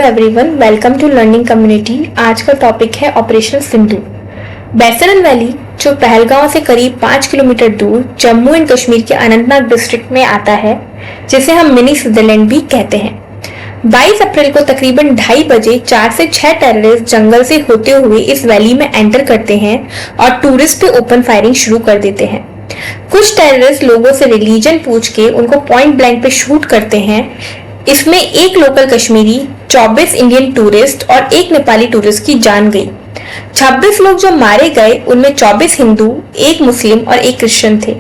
Everyone, welcome to learning community. आज का topic है ऑपरेशन सिंधु। बैसरन वैली जो पहलगांव से करीब 5 किलोमीटर दूर जम्मू एंड कश्मीर के अनंतनाग डिस्ट्रिक्ट में आता है, जिसे हम मिनी स्विट्जरलैंड भी कहते हैं। 22 अप्रैल को तकरीबन 2:30 बजे 4 से 6 टेररिस्ट जंगल से होते हुए इस वैली में एंटर करते हैं और टूरिस्ट पे ओपन फायरिंग शुरू कर देते हैं। कुछ टेररिस्ट लोगों से रिलीजन पूछ के उनको पॉइंट ब्लैंक पे शूट करते हैं। इसमें एक लोकल कश्मीरी, 24 इंडियन टूरिस्ट और एक नेपाली टूरिस्ट की जान गई। 26 लोग जो मारे गए उनमें 24 हिंदू, एक मुस्लिम और एक क्रिश्चियन थे।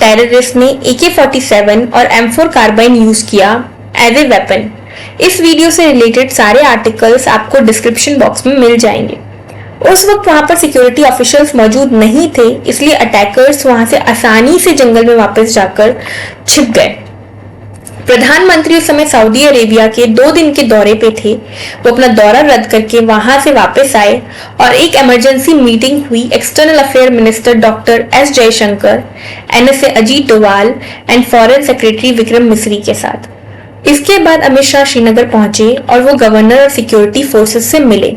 टेररिस्ट ने AK-47 और M4 कार्बाइन यूज किया एज ए वेपन। इस वीडियो से रिलेटेड सारे आर्टिकल्स आपको डिस्क्रिप्शन बॉक्स में मिल जाएंगे। उस वक्त वहां पर सिक्योरिटी ऑफिशियल्स मौजूद नहीं थे, इसलिए अटैकर्स वहां से आसानी से जंगल में वापस जाकर छिप गए। प्रधानमंत्री उस समय सऊदी अरेबिया के 2 दिन के दौरे पे थे। वो अपना दौरा रद्द करके वहां से वापस आए और एक इमरजेंसी मीटिंग हुई external affair minister doctor S Jaishankar, NSA Ajit Doval and foreign secretary Vikram Misri के साथ। इसके बाद अमित शाह श्रीनगर पहुंचे और वो गवर्नर और सिक्योरिटी फोर्सेस से मिले।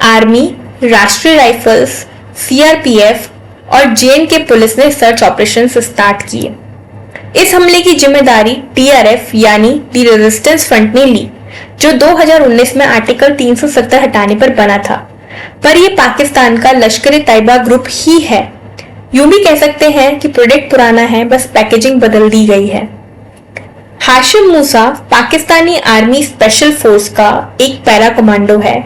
आर्मी, राष्ट्रीय राइफल्स, CRPF और JNK पुलिस ने सर्च ऑपरेशन स्टार्ट किए। इस हमले की जिम्मेदारी TRF यानी दी रेजिस्टेंस फ्रंट ने ली, जो 2019 में आर्टिकल 370 हटाने पर बना था। पर यह पाकिस्तान का लश्कर ए तैयबा ग्रुप ही है। यूं भी कह सकते हैं कि प्रोडक्ट पुराना है, बस पैकेजिंग बदल दी गई है। हाशिम मूसा पाकिस्तानी आर्मी स्पेशल फोर्स का एक पैरा कमांडो है,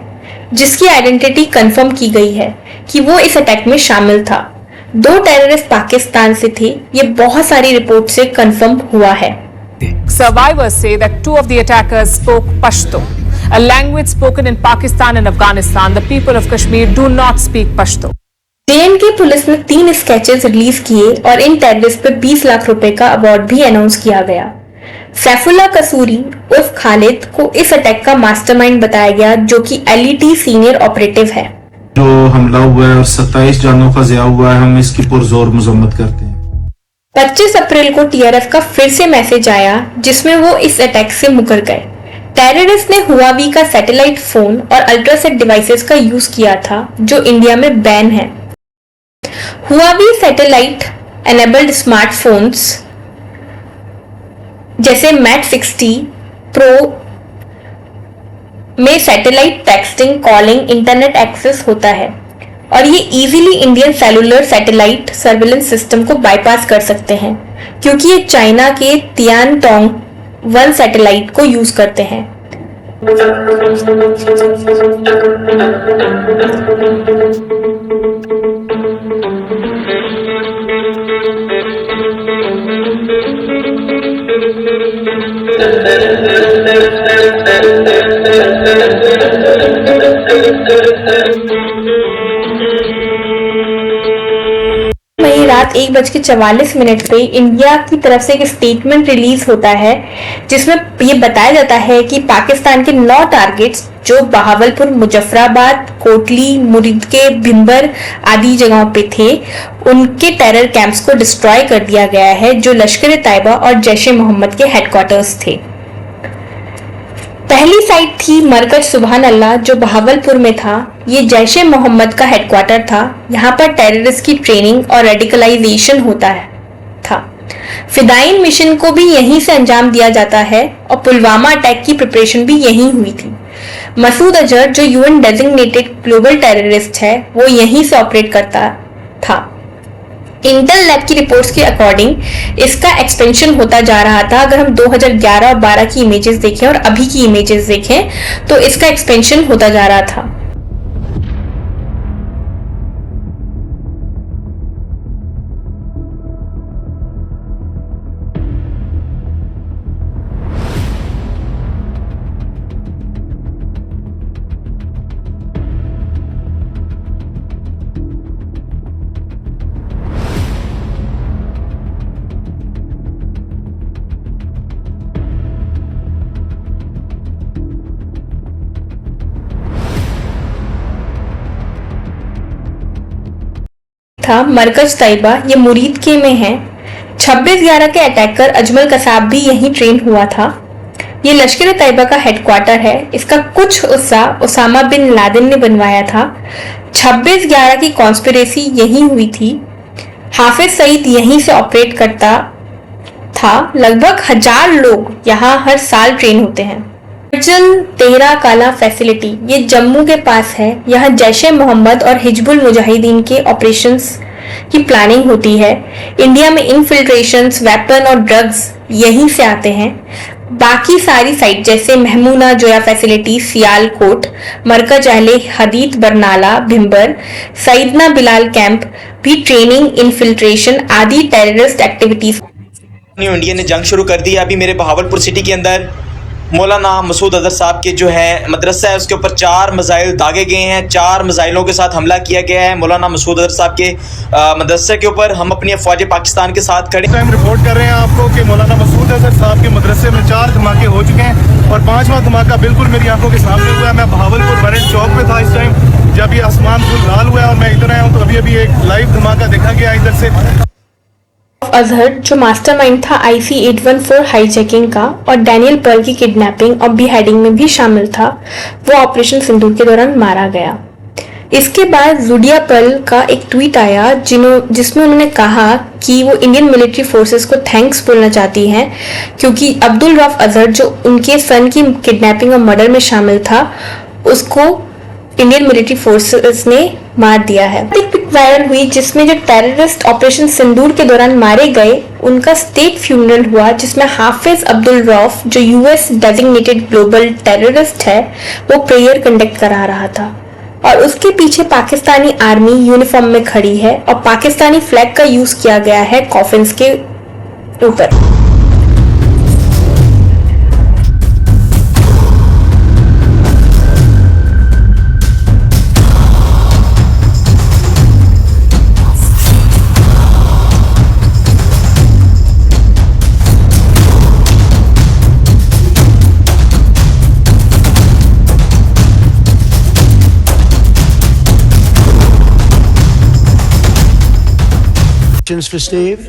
जिसकी आइडेंटिटी कंफर्म की गई है कि वो इस अटैक में शामिल था। 2 टेररिस्ट पाकिस्तान से थे, ये बहुत सारी रिपोर्ट से कंफर्म हुआ है। Survivors say that 2 of the attackers spoke Pashto, a language spoken in Pakistan and Afghanistan. The people of Kashmir do not speak Pashto. JNK police ने 3 स्केचेस रिलीज किए और इन टेररिस्ट पर 20 लाख रुपए का अवार्ड भी अनाउंस किया गया। सैफुल्लाह कसूरी उर्फ खालिद को इस अटैक का मास्टरमाइंड बताया गया, जो कि LET सीनियर ऑपरेटिव है। जो हमला हुआ है और 27 जानों का ज़िया हुआ है, हम इसकी पुरजोर मजम्मत करते हैं। 25 अप्रैल को TRF का फिर से मैसेज आया, जिसमें वो इस अटैक से मुकर गए। टेररिस्ट ने हुआवी का सैटेलाइट फोन और अल्ट्रासेट डिवाइसेस का यूज किया था, जो इंडिया में बैन है। हुआवी सैटेलाइट एनेबल्ड स्मार्टफोन्स जैसे मैट 60 प्रो में satellite texting, calling, internet access होता है और ये easily Indian cellular satellite surveillance system को बाईपास कर सकते हैं, क्योंकि ये चाइना के तियानतोंग 1 सैटेलाइट को यूज करते हैं। वही रात 1:44 पे इंडिया की तरफ से एक स्टेटमेंट रिलीज होता है, जिसमें ये बताया जाता है कि पाकिस्तान के 9 टारगेट्स जो बहावलपुर, मुजफ्फराबाद, कोटली, मुरीदके, भिंबर आदि जगहों पे थे, उनके टेरर कैंप्स को डिस्ट्रॉय कर दिया गया है, जो लश्कर ए तैयबा और जैश ए मोहम्मद के हेडक्वार्टर्स थे। पहली साइट थी मरकज सुबहान अल्लाह, जो बहावलपुर में था। ये जैश ए मोहम्मद का हेडक्वार्टर था। यहाँ पर टेररिस्ट की ट्रेनिंग और रेडिकलाइजेशन होता था। फिदाइन मिशन को भी यहीं से अंजाम दिया जाता है और पुलवामा अटैक की प्रिपरेशन भी यहीं हुई थी। मसूद अजहर जो UN डेजिग्नेटेड ग्लोबल टेररिस्ट है, वो यहीं से ऑपरेट करता था। इंटेल लैब की रिपोर्ट्स के अकॉर्डिंग इसका एक्सपेंशन होता जा रहा था। अगर हम 2011 और 12 की इमेजेस देखें और अभी की इमेजेस देखें, तो इसका एक्सपेंशन होता जा रहा था। था मरकज तैयबा, ये मुरीद के में है। 26/11 के अटैकर अजमल कसाब भी यहीं ट्रेन हुआ था। ये लश्कर तैयबा का हेडक्वार्टर है। इसका कुछ हिस्सा ओसामा बिन लादेन ने बनवाया था। 26/11 की कॉन्स्पिरेसी यहीं हुई थी। हाफिज सईद यहीं से ऑपरेट करता था। लगभग 1000 लोग यहाँ हर साल ट्रेन होते हैं। अर्जन तेहरा काला फैसिलिटी ये जम्मू के पास है। यहाँ जैश-ए मोहम्मद और हिजबुल मुजाहिदीन के ऑपरेशंस की प्लानिंग होती है। इंडिया में इनफिल्ट्रेशंस, वेपन और ड्रग्स यहीं से आते हैं। बाकी सारी साइट जैसे महमूना जोया फैसिलिटी, सियालकोट, मरकज अहले हदीद बरनाला, भिम्बर, सईदना बिलाल कैंप भी ट्रेनिंग, इनफिल्ट्रेशन आदि टेररिस्ट एक्टिविटीज। न्यू इंडिया ने जंग शुरू कर दी है। अभी मेरे बहावलपुर सिटी के अंदर मौलाना मसूद अजहर साहब के जो है मदरसा है उसके ऊपर 4 मिसाइल दागे गए हैं। 4 मिसाइलों के साथ हमला किया गया है मौलाना मसूद अजहर साहब के मदरसे के ऊपर। हम अपनी अफवाज पाकिस्तान के साथ खड़े टाइम रिपोर्ट कर रहे हैं आपको कि मौलाना मसूद अजहर साहब के मदरसे में 4 धमाके हो चुके हैं और 5वां धमाका बिल्कुल मेरी आंखों के सामने हुआ है। मैं बहावलपुर मरेंट चौक पे था इस टाइम जब ये आसमान फुल लाल हुआ है और मैं इधर आया हूँ तो अभी एक लाइव धमाका देखा गया इधर से। अजहर जो मास्टरमाइंड था IC 814 हाईजैकिंग का और डैनियल पर्ल की किडनैपिंग और बीहेडिंग में भी शामिल था, वो ऑपरेशन सिंदूर के दौरान मारा गया। इसके बाद जुडिया पर्ल का एक ट्वीट आया जिसमें उन्होंने कहा कि वो इंडियन मिलिट्री फोर्सेस को थैंक्स बोलना चाहती हैं क्योंकि अब्दुल रऊफ अजहर जो उनके सन की किडनैपिंग और मर्डर में शामिल था उसको इंडियन मिलिट्री फोर्सेस ने मार दिया है। एक पिक वायरल हुई जिसमें जो टेररिस्ट ऑपरेशन सिंदूर के दौरान मारे गए उनका स्टेट फ्यूनरल हुआ जिसमें हाफिज अब्दुल रऊफ जो US डेजिग्नेटेड ग्लोबल टेररिस्ट है वो प्रेयर कंडक्ट करा रहा था और उसके पीछे पाकिस्तानी आर्मी यूनिफॉर्म में खड़ी है और पाकिस्तानी फ्लैग का यूज किया गया है कॉफिन्स के ऊपर। For Steve.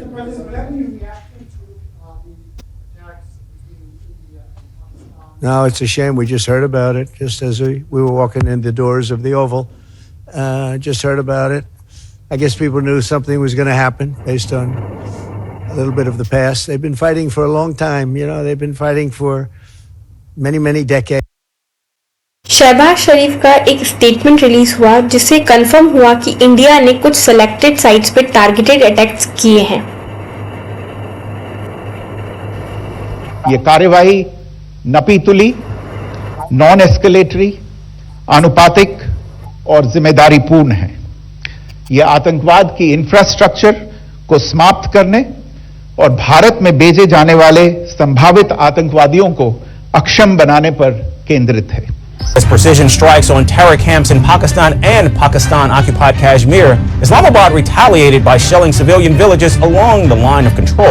No, it's a shame. We just heard about it just as we were walking in the doors of the Oval. Just heard about it. I guess people knew something was going to happen based on a little bit of the past. They've been fighting for a long time. You know, they've been fighting for many, many decades. Shahbaz शरीफ का एक statement release हुआ जिससे confirm हुआ कि India ने कुछ selected sites पे targeted attacks किए हैं। ये कार्यवाही नपीतुली, नॉन एस्केलेटरी, आनुपातिक और जिम्मेदारीपूर्ण है। ये आतंकवाद की इंफ्रास्ट्रक्चर को समाप्त करने और भारत में भेजे जाने वाले संभावित आतंकवादियों को अक्षम बनाने पर केंद्रित है। As precision strikes on terror camps in Pakistan and Pakistan-occupied Kashmir, Islamabad retaliated by shelling civilian villages along the line of control.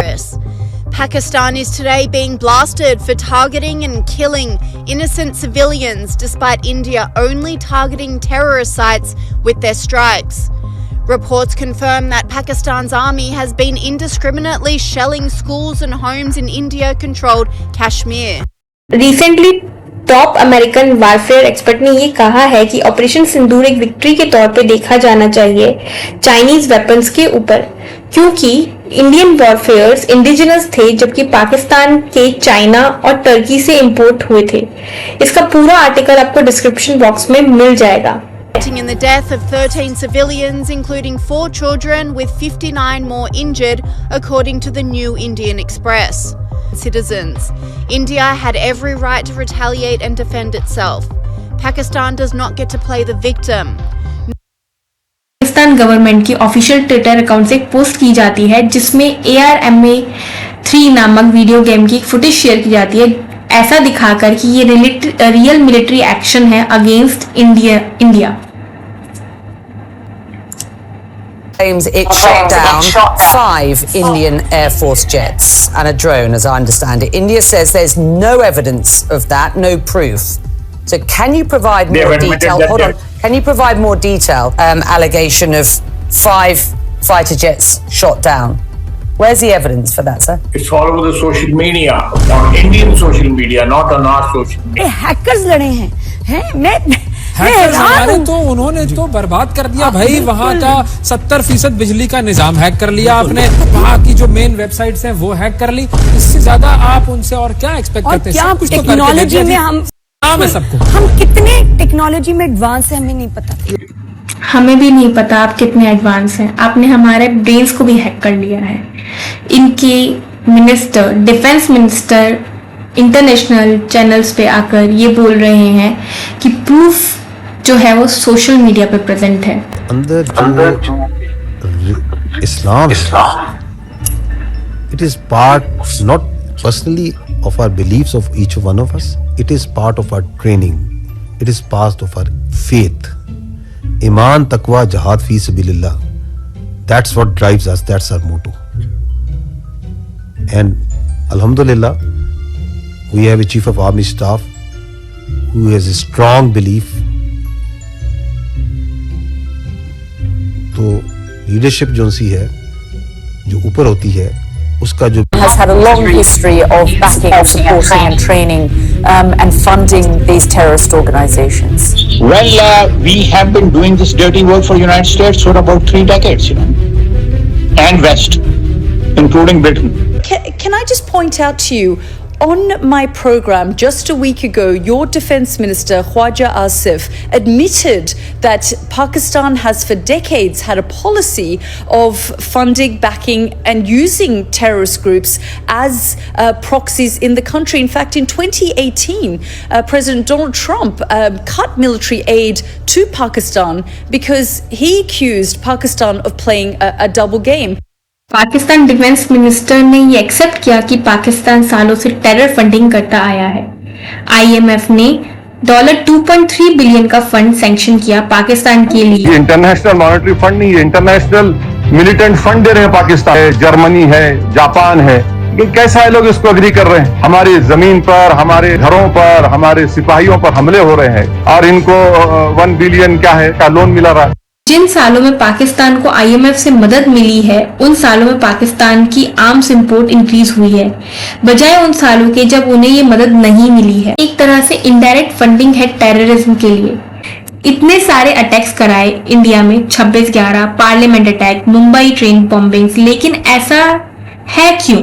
Pakistan is today being blasted for targeting and killing innocent civilians, despite India only targeting terrorist sites with their strikes. Reports confirm that Pakistan's army has been indiscriminately shelling schools and homes in India-controlled Kashmir. Recently, top American warfare expert ने ये कहा है कि operation सिंदूर एक victory के तौर पे देखा जाना चाहिए चाइनीज वेपन्स के ऊपर, क्योंकि इंडियन वॉरफेयर्स इंडिजिनस थे जबकि पाकिस्तान के चाइना और टर्की से इंपोर्ट हुए थे। इसका पूरा आर्टिकल आपको डिस्क्रिप्शन बॉक्स में मिल जाएगा। In the death of 13 civilians, including 4 children, with 59 more injured, according to the New Indian Express. Citizens. India had every right to retaliate and defend itself. Pakistan does not get to play the victim. Pakistan government की official Twitter account से एक post की जाती है जिसमें ARMA 3 नामक video game की footage share की जाती है, ऐसा दिखाकर कि ये रियल मिलिट्री एक्शन है against India. Claims it shot down 5 Indian Air Force jets and a drone, as I understand it. India says there's no evidence of that, no proof. So can you provide more detail? Hold on. Can you provide more detail? Allegation of 5 fighter jets shot down. Where's the evidence for that, sir? It's all over the social media, on Indian social media, not on our social media. Hackers लड़े हैं hackers हमारे तो उन्होंने तो बर्बाद कर दिया भाई। वहाँ का 70% बिजली का निजाम हैक कर लिया आपने, वहाँ की जो मेन वेबसाइट्स हैं वो हैक कर ली। इससे ज्यादा आप उनसे और क्या एक्सपेक्ट करते हैं? कुछ टेक्नोलॉजी में हम सबको हम कितने टेक्नोलॉजी में एडवांस है हमें नहीं पता। हमें भी नहीं पता आप कितने एडवांस हैं। आपने हमारे ब्रेन्स को भी हैक कर लिया है। इनके minister, defence minister international channels पे आकर ये बोल रहे हैं कि प्रूफ जो है वो सोशल मीडिया पे प्रेजेंट है। अंदर इस्लाम it is part not personally of our beliefs of each one of us, it is part of our training, it is part of our faith. ईमान, तकवा, जहाद फी सबीलिल्लाह, that's what drives us, that's our motto. And alhamdulillah, we have a chief of army staff who has a strong belief. तो leadership जो सी है, जो ऊपर होती है, उसका जो has had a long history of backing, of supporting and training and funding these terrorist organizations. Well, we have been doing this dirty work for United States for about 3 decades, and West, including Britain. Can I just point out to you, on my program just a week ago, your defense minister Khwaja Asif admitted that Pakistan has for decades had a policy of funding, backing and using terrorist groups as proxies in the country. In fact, in 2018, President Donald Trump cut military aid to Pakistan because he accused Pakistan of playing a double game. Pakistan defence minister ने ये accept किया कि पाकिस्तान सालों से terror funding करता आया है। IMF ने $2.3 बिलियन का फंड सैंक्शन किया पाकिस्तान के लिए। इंटरनेशनल मॉनेटरी फंड नहीं, ये इंटरनेशनल मिलिटेंट फंड दे रहे हैं पाकिस्तान है, जर्मनी है, जापान है। कैसा है लोग इसको अग्री कर रहे हैं? हमारी जमीन पर, हमारे घरों पर, हमारे सिपाहियों पर हमले हो रहे हैं और इनको 1 बिलियन क्या है का लोन मिला रहा है। जिन सालों में पाकिस्तान को आईएमएफ से मदद मिली है, उन सालों में पाकिस्तान की आर्म्स इंपोर्ट इंक्रीज हुई है, बजाय उन सालों के जब उन्हें ये मदद नहीं मिली है। एक तरह से इनडायरेक्ट फंडिंग है टेररिज्म के लिए। इतने सारे अटैक्स कराए इंडिया में, 26/11, parliament attack, Mumbai train bombings, लेकिन ऐसा है क्यों?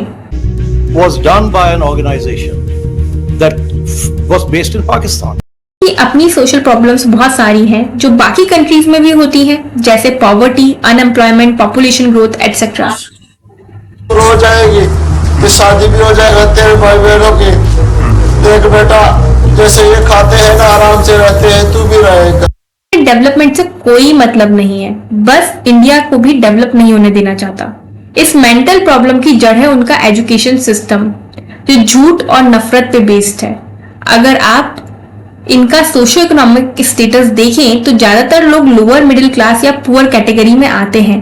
Was done by an organization that was based in Pakistan. अपनी सोशल प्रॉब्लम्स बहुत सारी हैं जो बाकी कंट्रीज में भी होती हैं, जैसे poverty, unemployment, population growth etcetera. हो जाएगी, फिर शादी भी हो जाएगा तेरे भाई बहनों की। देख बेटा, जैसे ये खाते हैं ना, आराम से रहते हैं, तू भी रहेगा। डेवलपमेंट से कोई मतलब नहीं है, बस इंडिया को भी डेवलप नहीं होने देना चाहता। इस मेंटल प्रॉब्लम की जड़ है उनका एजुकेशन सिस्टम, जो झूठ और नफरत पे बेस्ड है। अगर आप इनका सोशियो इकोनॉमिक स्टेटस देखें तो ज्यादातर लोग लोअर मिडिल क्लास या पुअर कैटेगरी में आते हैं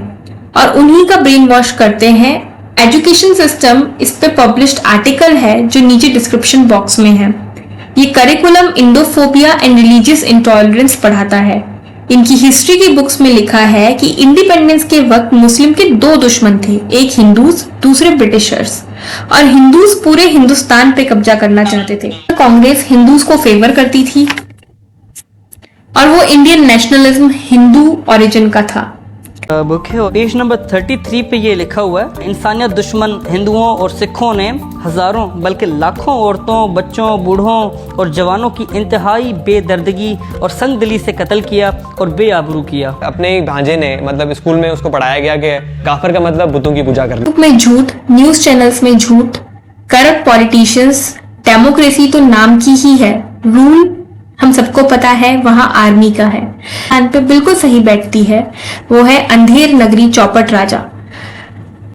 और उन्हीं का ब्रेन वॉश करते हैं। एजुकेशन सिस्टम, इस पे पब्लिश्ड आर्टिकल है जो नीचे डिस्क्रिप्शन बॉक्स में है। ये करिकुलम इंडोफोबिया एंड रिलीजियस इंटॉलरेंस पढ़ाता है। इनकी हिस्ट्री की बुक्स में लिखा है कि इंडिपेंडेंस के वक्त मुस्लिम के 2 दुश्मन थे, एक हिंदूज, दूसरे ब्रिटिशर्स, और हिंदूज पूरे हिंदुस्तान पे कब्जा करना चाहते थे। कांग्रेस हिंदूज को फेवर करती थी और वो इंडियन नेशनलिज्म हिंदू ओरिजिन का था। बुक है पेज नंबर 33 पे ये लिखा हुआ है, इंसानियत दुश्मन हिंदुओं और सिखों ने हजारों बल्कि लाखों औरतों, बच्चों, बूढ़ों और जवानों की इंतहाई बेदर्दगी और संगदिली से कत्ल किया और बेआबरू किया। अपने भांजे ने मतलब स्कूल में उसको पढ़ाया गया कि काफिर का मतलब बुतों की पूजा करना। में झूठ, न्यूज चैनल्स में झूठ, करप्ट पॉलिटिशियंस, डेमोक्रेसी तो नाम की ही है, रूल हम सबको पता है वहां आर्मी का है। कान पे बिल्कुल सही बैठती है, वो है अंधेर नगरी चौपट राजा।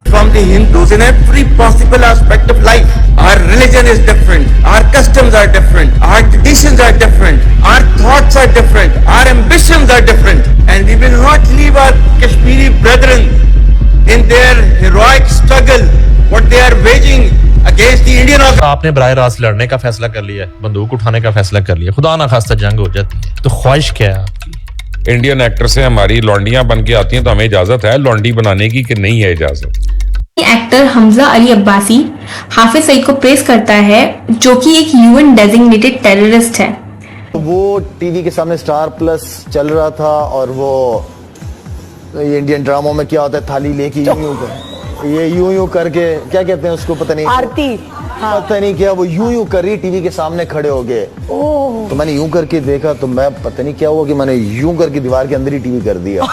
From the Hindus in every possible aspect of life, our religion is different, our customs are different, our traditions are different, our thoughts are different, our ambitions are different, and we will not leave our Kashmiri brethren in their heroic struggle, what they are waging against the Indian army. आपने बराह रास्त लड़ने का फैसला कर लिया है, बंदूक उठाने का फैसला कर लिया, खुदा ना खास्ता जंग हो जाती है, तो ख्वाहिश क्या है आपकी? इंडियन एक्टर से हमारी लौंडियां बन के आती हैं तो हमें इजाजत है लौंडी बनाने की कि नहीं है इजाजत? एक्टर हमजा अली अब्बासी हाफिज सईद को प्रेस करता है, जो कि एक यूएन डेजिग्नेटेड टेररिस्ट है। वो टीवी के सामने स्टार प्लस चल रहा था और वो ये इंडियन ड्रामों में क्या होता है, थाली लेके यूं करके क्या कहते हैं उसको, पता नहीं, आरती, पता नहीं क्या, वो यूं कर रही टीवी के सामने खड़े हो गए। तो मैंने यूं करके देखा तो मैं पता नहीं क्या हुआ कि मैंने यूं करके दीवार के अंदर ही टीवी कर दिया।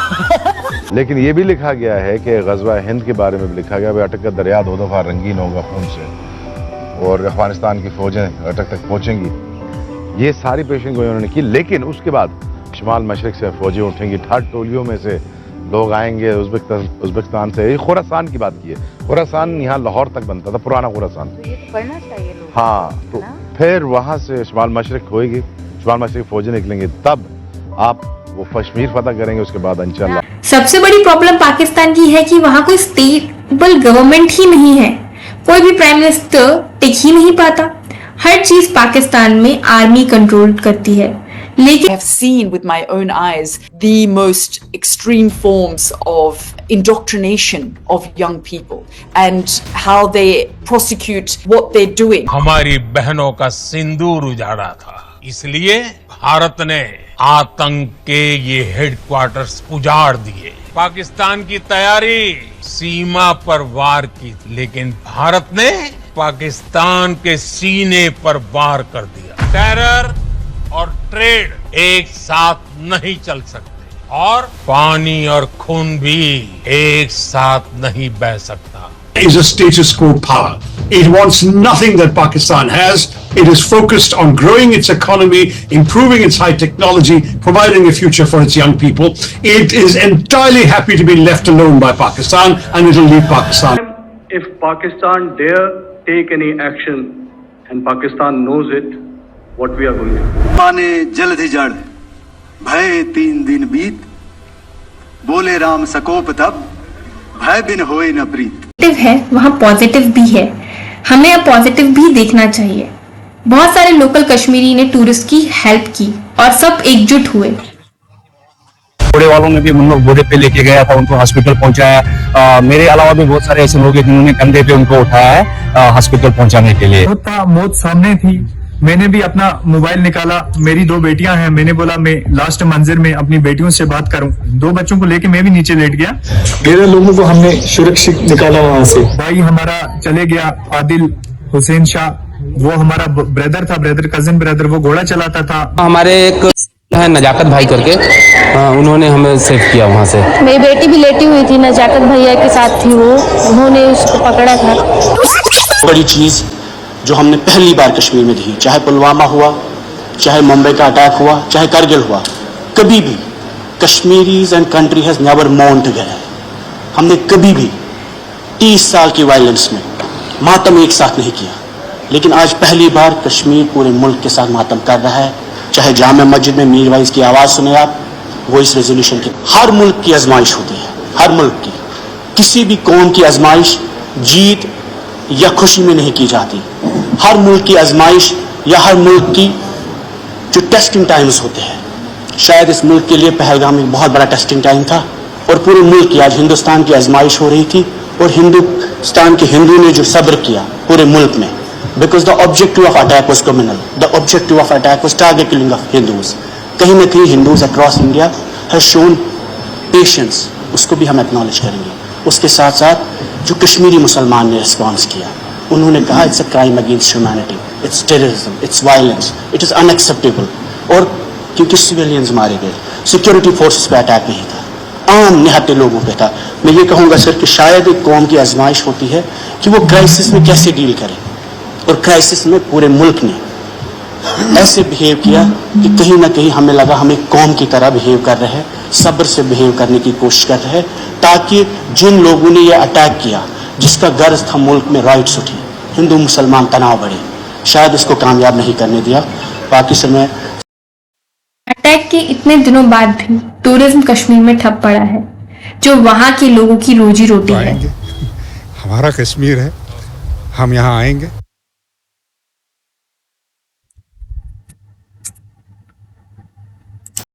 लेकिन ये भी लिखा गया है कि गज़वा हिंद के बारे में भी लिखा गया, अटक कर दरिया दो दफा रंगीन होगा खून से और अफगानिस्तान की फौजें अटक तक पहुंचेंगी। ये सारी पेशेंट गोई उन्होंने की, लेकिन उसके बाद शुमाल मशरक से फौजें उठेंगी, 8 टोलियों में से लोग आएंगे उज़्बेकिस्तान से। ये खुरासान की बात की है, खुरासान यहाँ लाहौर तक बनता था, पुराना खुरासान। पढ़ना चाहिए लोग। हाँ, तो फिर वहां से शुमाल मशरक होएगी, शुमाल मशरक फौजें निकलेंगे, तब आप वो कश्मीर फतह करेंगे। उसके बाद इंशाल्लाह। सबसे बड़ी प्रॉब्लम पाकिस्तान की है कि वहां कोई स्टेबल गवर्नमेंट ही नहीं है, कोई भी प्राइम मिनिस्टर टिक ही नहीं पाता। हर चीज पाकिस्तान में आर्मी कंट्रोल करती है। I have seen with my own eyes the most extreme forms of indoctrination of young people and how they prosecute what they're doing. हमारी बहनों का सिंदूर उजाड़ा था, इसलिए भारत ने आतंक के ये हेडक्वार्टर्स उजाड़ दिए। पाकिस्तान की तैयारी सीमा पर वार की थी, लेकिन भारत ने पाकिस्तान के सीने पर वार कर दिया। टेरर और ट्रेड एक साथ नहीं चल सकते और पानी और खून भी एक साथ नहीं बह सकता। Is a status quo power. It wants nothing that Pakistan has. It is focused on growing its economy, improving its high technology, providing a future for its young people. It is entirely happy to be left alone by Pakistan, and it will leave Pakistan. If Pakistan dare take any action, and Pakistan knows it, what we are going to do. माने जल्द ही जड़ भय 3 दिन बीत, बोले राम सकोप तब भय बिन होए न प्रीत। है वहाँ पॉजिटिव भी है, हमें अब पॉजिटिव भी देखना चाहिए। बहुत सारे लोकल कश्मीरी ने टूरिस्ट की हेल्प की और सब एकजुट हुए। घोड़े वालों ने भी हम लोग घोड़े पे लेके गया था, उनको हॉस्पिटल पहुंचाया। मेरे अलावा भी बहुत सारे ऐसे लोग हैं जिन्होंने कंधे पे उनको उठाया है हॉस्पिटल पहुंचाने के लिए। मौत सामने थी, मैंने भी अपना मोबाइल निकाला, मेरी 2 बेटियां हैं, मैंने बोला मैं लास्ट मंजिल में अपनी बेटियों से बात करूं। 2 बच्चों को लेके मैं भी नीचे लेट गया। 13 लोगों को हमने सुरक्षित निकाला वहां से। भाई हमारा चले गया आदिल हुसैन शाह, वो हमारा ब्रदर था, कजिन ब्रदर, वो घोड़ा चलाता था। हमारे एक है नजाकत भाई करके, उन्होंने हमें सेव किया वहां से। मेरी बेटी भी लेटी हुई थी, नजाकत भैया के साथ थी वो, उन्होंने उसको पकड़ा था। बड़ी चीज जो हमने पहली बार कश्मीर में दी, चाहे पुलवामा हुआ, चाहे मुंबई का अटैक हुआ, चाहे करगिल हुआ, कभी भी Kashmiris and country has never मोर्न together. हमने कभी भी 30 साल की वायलेंस में मातम एक साथ नहीं किया, लेकिन आज पहली बार कश्मीर पूरे मुल्क के साथ मातम कर रहा है। चाहे जामे मस्जिद में मीर वाइज की आवाज़ सुने आप, वो इस रेजोल्यूशन की। हर मुल्क की आजमाइश होती है, हर मुल्क की, किसी भी कौम की आजमाइश जीत या खुशी में नहीं की जाती। हर मुल्क की आजमाइश या हर मुल्क की जो टेस्टिंग टाइम्स होते हैं, शायद इस मुल्क के लिए पहलगाम एक बहुत बड़ा टेस्टिंग टाइम था और पूरे मुल्क की आज हिंदुस्तान की आजमाइश हो रही थी। और हिंदुस्तान के हिंदू ने जो सब्र किया पूरे मुल्क में, because the objective of attack was communal, the objective of attack was target killing of Hindus. कहीं ना कहीं Hindus across India have shown patience, उसको भी हम एक्नॉलेज करेंगे। उसके साथ साथ जो कश्मीरी मुसलमान ने रिस्पॉन्स किया, उन्होंने कहा it's a crime against humanity, it's terrorism, it's violence, it is unacceptable. और क्योंकि सिविलियंस मारे गए, सिक्योरिटी फोर्सेस पे अटैक नहीं था, आम निहत्ते लोगों पे था। मैं ये कहूँगा सर कि शायद एक कौम की आजमाइश होती है कि वो क्राइसिस में कैसे डील करे, और क्राइसिस में पूरे मुल्क ने ऐसे बिहेव किया कि कहीं ना कहीं हमें लगा हम एक कौम की तरह बिहेव कर रहे हैं, सब्र से बिहेव करने की कोशिश कर रहे हैं, ताकि जिन लोगों ने ये अटैक किया, जिसका गर्ज था मुल्क में राइट्स उठी, हिंदू मुसलमान तनाव बढ़े, शायद इसको कामयाब नहीं करने दिया। बाकी समय अटैक के इतने दिनों बाद भी टूरिज्म कश्मीर में ठप पड़ा है, जो वहाँ के लोगों की रोजी रोटी है। हमारा कश्मीर है, हम यहाँ आएंगे।